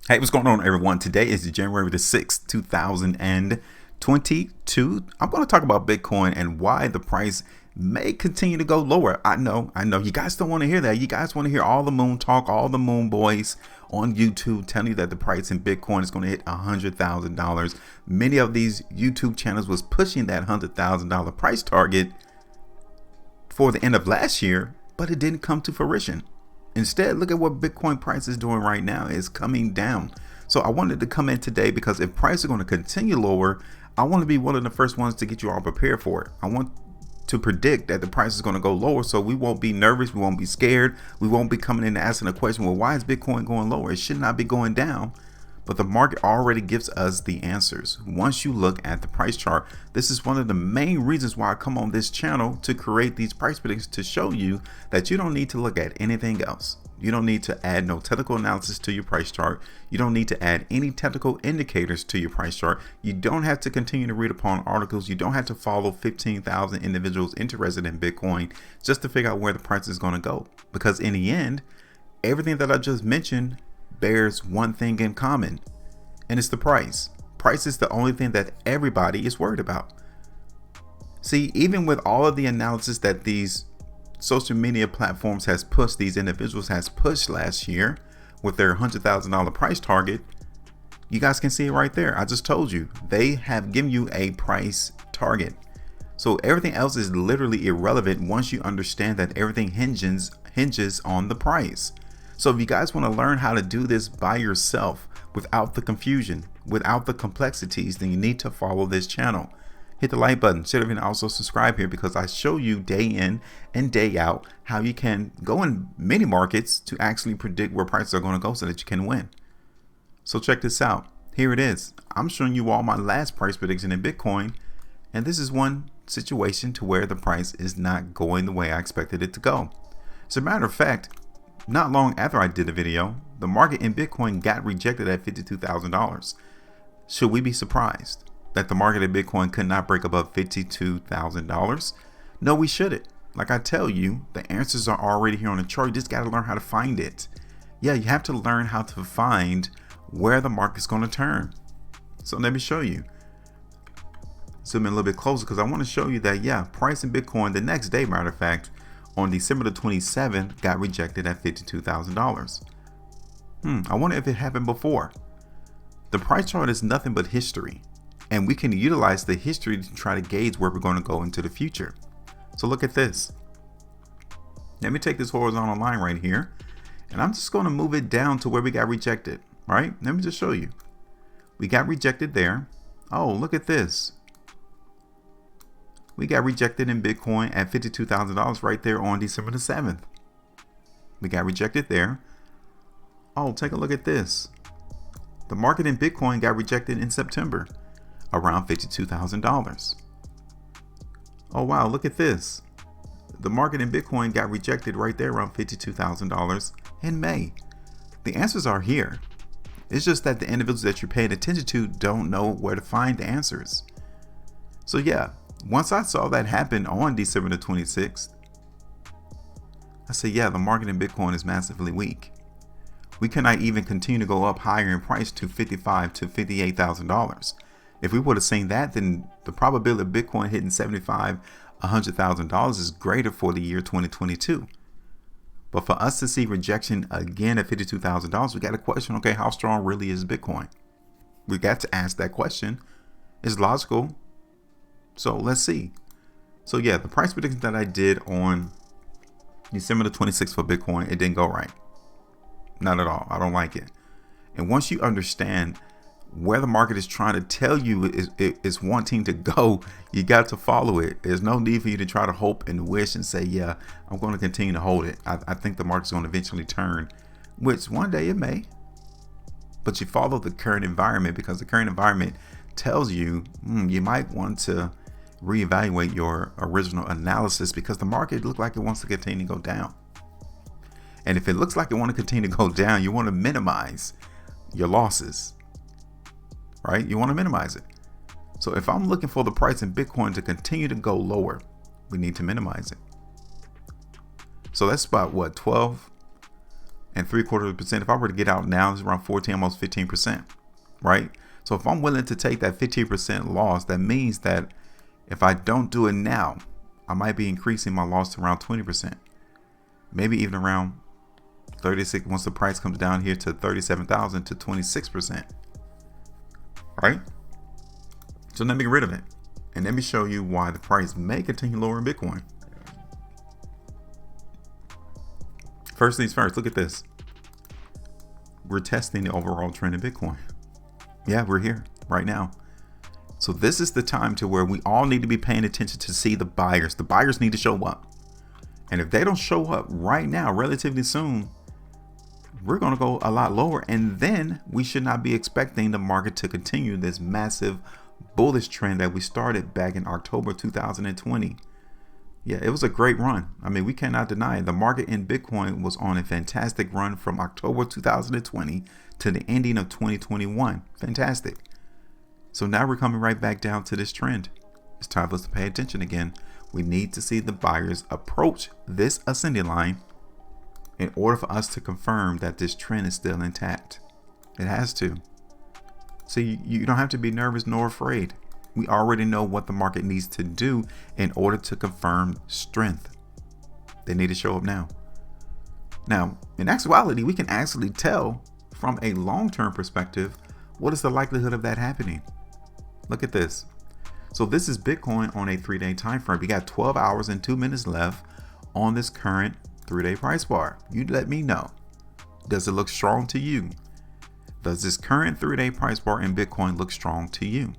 Hey, what's going on, everyone? Today is January the 6th, 2022. I'm going to talk about Bitcoin and why the price may continue to go lower. I know. You guys don't want to hear that. You guys want to hear all the moon talk, all the moon boys on YouTube telling you that the price in Bitcoin is going to hit $100,000. Many of these YouTube channels was pushing that $100,000 price target for the end of last year, but it didn't come to fruition. Instead, look at what Bitcoin price is doing right now. It's coming down. So I wanted to come in today because if prices are going to continue lower, I want to be one of the first ones to get you all prepared for it. I want to predict that the price is going to go lower, so we won't be nervous, we won't be scared, we won't be coming in and asking the question, well, why is Bitcoin going lower? It should not be going down. But the market already gives us the answers. Once you look at the price chart, this is one of the main reasons why I come on this channel to create these price predictions, to show you that you don't need to look at anything else. You don't need to add no technical analysis to your price chart. You don't need to add any technical indicators to your price chart. You don't have to continue to read upon articles. You don't have to follow 15,000 individuals interested in Bitcoin just to figure out where the price is going to go. Because in the end, everything that I just mentioned bears one thing in common, and it's the price. Price is the only thing that everybody is worried about. See, even with all of the analysis that these social media platforms has pushed, these individuals has pushed last year with their $100,000 price target, you guys can see it right there. I just told you, they have given you a price target. So everything else is literally irrelevant once you understand that everything hinges on the price. So if you guys want to learn how to do this by yourself without the confusion, without the complexities, then you need to follow this channel. Hit the like button, share it, and also subscribe here, because I show you day in and day out how you can go in many markets to actually predict where prices are going to go so that you can win. So check this out. Here it is. I'm showing you all my last price prediction in Bitcoin, and this is one situation to where the price is not going the way I expected it to go. As a matter of fact, not long after I did the video, the market in Bitcoin got rejected at $52,000. Should we be surprised that the market in Bitcoin could not break above $52,000? No, we shouldn't. Like I tell you, the answers are already here on the chart. You just got to learn how to find it. Yeah, you have to learn how to find where the market's going to turn. So let me show you. Zoom in a little bit closer because I want to show you that, yeah, price in Bitcoin the next day, matter of fact, on December the 27th, got rejected at $52,000. I wonder if it happened before. The price chart is nothing but history, and we can utilize the history to try to gauge where we're going to go into the future. So look at this. Let me take this horizontal line right here, and I'm just going to move it down to where we got rejected, right? Let me just show you. We got rejected there. Oh, look at this. We got rejected in Bitcoin at $52,000 right there on December the 7th. We got rejected there. Oh, take a look at this. The market in Bitcoin got rejected in September around $52,000. Oh, wow, look at this. The market in Bitcoin got rejected right there around $52,000 in May. The answers are here. It's just that the individuals that you're paying attention to don't know where to find the answers. So yeah, once I saw that happen on December the 26th, I said, yeah, the market in Bitcoin is massively weak. We cannot even continue to go up higher in price to $55,000 to $58,000. If we would have seen that, then the probability of Bitcoin hitting $75,000, $100,000 is greater for the year 2022. But for us to see rejection again at $52,000, we got to question, okay, how strong really is Bitcoin? We got to ask that question. It's logical. So let's see. So yeah, the price prediction that I did on December the 26th for Bitcoin, it didn't go right. Not at all. I don't like it. And once you understand where the market is trying to tell you is wanting to go, you got to follow it. There's no need for you to try to hope and wish and say, yeah, I'm going to continue to hold it. I think the market's going to eventually turn, which one day it may. But you follow the current environment, because the current environment tells you you might want to reevaluate your original analysis, because the market looks like it wants to continue to go down. And if it looks like it want to continue to go down, you want to minimize your losses, right? You want to minimize it. So if I'm looking for the price in Bitcoin to continue to go lower, we need to minimize it. So that's about what, 12 3/4%. If I were to get out now, it's around 14, almost 15%, right? So if I'm willing to take that 15% loss, that means that if I don't do it now, I might be increasing my loss to around 20%, maybe even around 36 once the price comes down here to 37,000 to 26%, right? So let me get rid of it. And let me show you why the price may continue lower in Bitcoin. First things first, look at this. We're testing the overall trend in Bitcoin. Yeah, we're here right now. So this is the time to where we all need to be paying attention to see the buyers. The buyers need to show up. And if they don't show up right now, relatively soon, we're going to go a lot lower. And then we should not be expecting the market to continue this massive bullish trend that we started back in October 2020. Yeah, it was a great run. I mean, we cannot deny it. The market in Bitcoin was on a fantastic run from October 2020 to the ending of 2021. Fantastic. So now we're coming right back down to this trend. It's time for us to pay attention again. We need to see the buyers approach this ascending line in order for us to confirm that this trend is still intact. It has to. So you don't have to be nervous nor afraid. We already know what the market needs to do in order to confirm strength. They need to show up now. Now, in actuality, we can actually tell from a long-term perspective, what is the likelihood of that happening? Look at this. So this is Bitcoin on a 3-day time frame. We got 12 hours and 2 minutes left on this current 3-day price bar. You let me know. Does it look strong to you? Does this current 3-day price bar in Bitcoin look strong to you?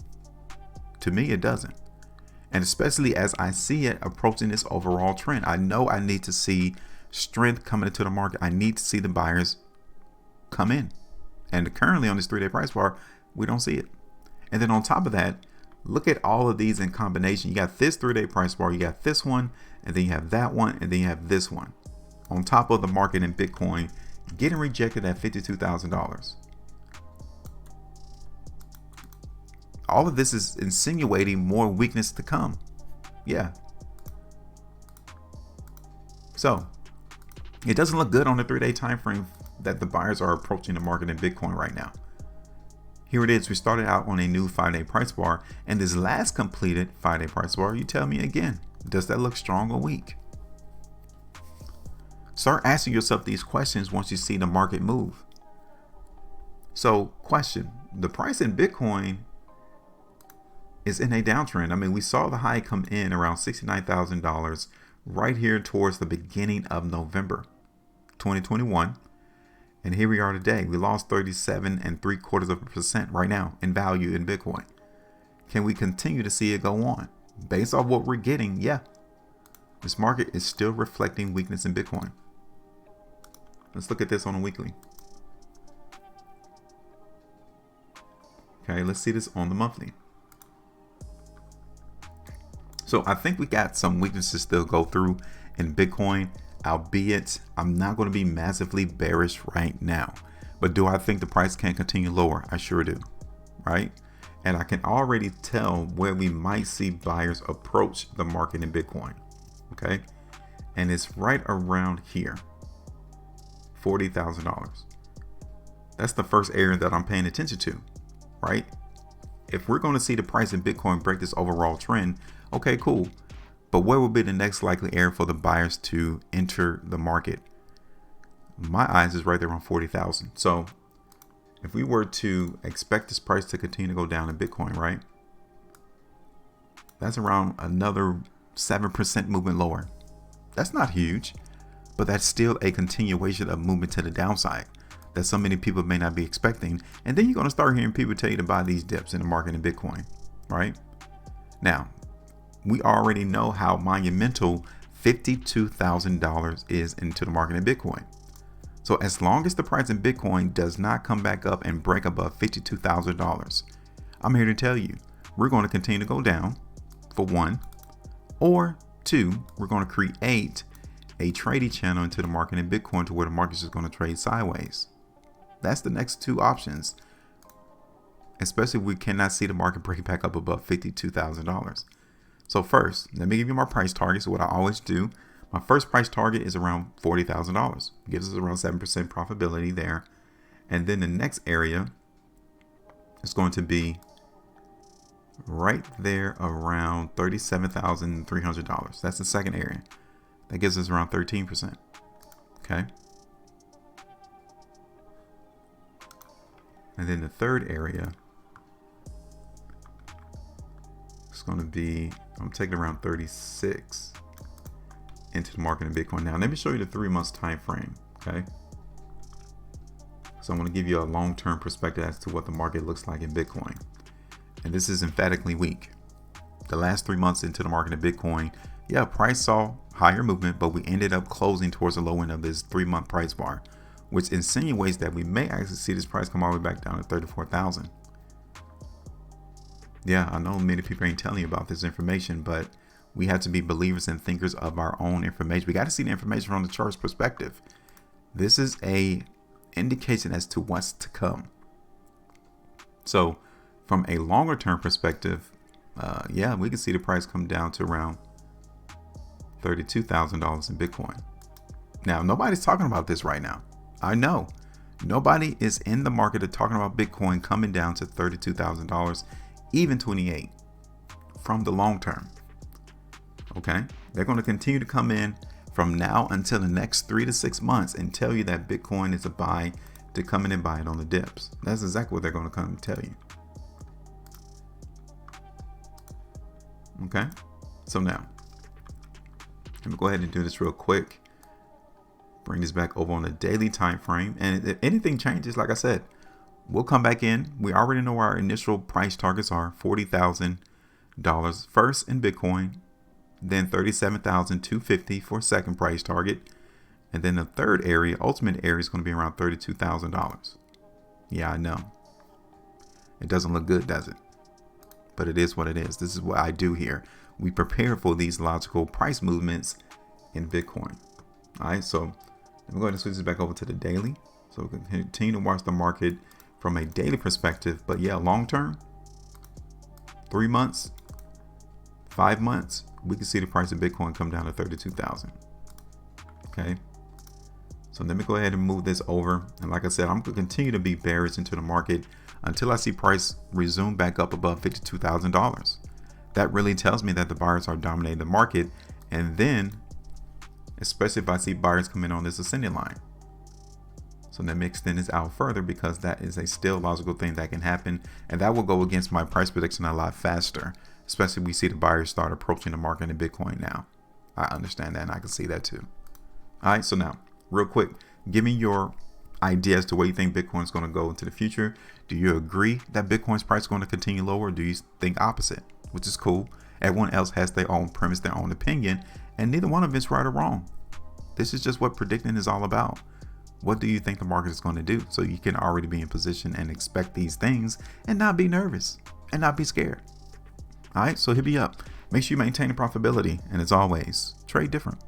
To me, it doesn't. And especially as I see it approaching this overall trend, I know I need to see strength coming into the market. I need to see the buyers come in. And currently on this 3-day price bar, we don't see it. And then on top of that, look at all of these in combination. You got this 3-day price bar, you got this one, and then you have that one, and then you have this one. On top of the market in Bitcoin getting rejected at $52,000. All of this is insinuating more weakness to come. Yeah. So it doesn't look good on the 3-day time frame that the buyers are approaching the market in Bitcoin right now. Here it is. We started out on a new 5-day price bar, and this last completed 5-day price bar, you tell me again, does that look strong or weak? Start asking yourself these questions once you see the market move. So, question, the price in Bitcoin is in a downtrend. I mean, we saw the high come in around $69,000 right here towards the beginning of November 2021. And here we are today. We lost 37.75% right now in value in Bitcoin. Can we continue to see it go on? Based off what we're getting, yeah. This market is still reflecting weakness in Bitcoin. Let's look at this on a weekly. Okay, let's see this on the monthly. So I think we got some weaknesses still go through in Bitcoin, albeit I'm not going to be massively bearish right now. But do I think the price can continue lower? I sure do, right? And I can already tell where we might see buyers approach the market in Bitcoin, okay? And it's right around here, $40,000. That's the first area that I'm paying attention to, right? If we're going to see the price in Bitcoin break this overall trend, okay, cool. But where will be the next likely area for the buyers to enter the market? My eyes is right there on 40,000. So if we were to expect this price to continue to go down in Bitcoin, right? That's around another 7% movement lower. That's not huge, but that's still a continuation of movement to the downside that so many people may not be expecting. And then you're going to start hearing people tell you to buy these dips in the market in Bitcoin, right? Now, we already know how monumental $52,000 is into the market in Bitcoin. So as long as the price in Bitcoin does not come back up and break above $52,000, I'm here to tell you, we're going to continue to go down, for one, or two, we're going to create a trading channel into the market in Bitcoin to where the market's just going to trade sideways. That's the next two options, especially if we cannot see the market break back up above $52,000. So first, let me give you my price targets, what I always do. My first price target is around $40,000. Gives us around 7% profitability there. And then the next area is going to be right there around $37,300. That's the second area. That gives us around 13%. Okay. And then the third area is going to be, I'm taking around 36 into the market in Bitcoin. Now, let me show you the 3 months time frame. Okay. So I'm going to give you a long-term perspective as to what the market looks like in Bitcoin. And this is emphatically weak. The last 3 months into the market in Bitcoin, yeah, price saw higher movement, but we ended up closing towards the low end of this 3-month price bar, which insinuates that we may actually see this price come all the way back down to 34,000. Yeah, I know many people ain't telling you about this information, but we have to be believers and thinkers of our own information. We got to see the information from the chart's perspective. This is a indication as to what's to come. So from a longer term perspective, yeah, we can see the price come down to around $32,000 in Bitcoin. Now, nobody's talking about this right now. I know nobody is in the market of talking about Bitcoin coming down to $32,000, even 28 from the long term. Okay. They're going to continue to come in from now until the next 3 to 6 months and tell you that Bitcoin is a buy, to come in and buy it on the dips. That's exactly what they're going to come and tell you. Okay. So now let me go ahead and do this real quick. Bring this back over on the daily time frame. And if anything changes, like I said, we'll come back in. We already know our initial price targets are $40,000 first in Bitcoin, then $37,250 for a second price target. And then the third area, ultimate area, is going to be around $32,000. Yeah, I know. It doesn't look good, does it? But it is what it is. This is what I do here. We prepare for these logical price movements in Bitcoin. All right, so let me go ahead and switch this back over to the daily. So we can continue to watch the market from a daily perspective. But yeah, long term, 3 months, 5 months, we can see the price of Bitcoin come down to 32,000. Okay. So let me go ahead and move this over. And like I said, I'm going to continue to be bearish into the market until I see price resume back up above $52,000. That really tells me that the buyers are dominating the market. And then, especially if I see buyers come in on this ascending line. So let me extend this out further, because that is a still logical thing that can happen. And that will go against my price prediction a lot faster, especially if we see the buyers start approaching the market in Bitcoin now. I understand that, and I can see that too. All right, so now, real quick, give me your idea as to where you think Bitcoin is going to go into the future. Do you agree that Bitcoin's price is going to continue lower, or do you think opposite? Which is cool. Everyone else has their own premise, their own opinion, and neither one of it's right or wrong. This is just what predicting is all about. What do you think the market is going to do? So you can already be in position and expect these things and not be nervous and not be scared. All right, so hit me up. Make sure you maintain the profitability. And as always, trade different.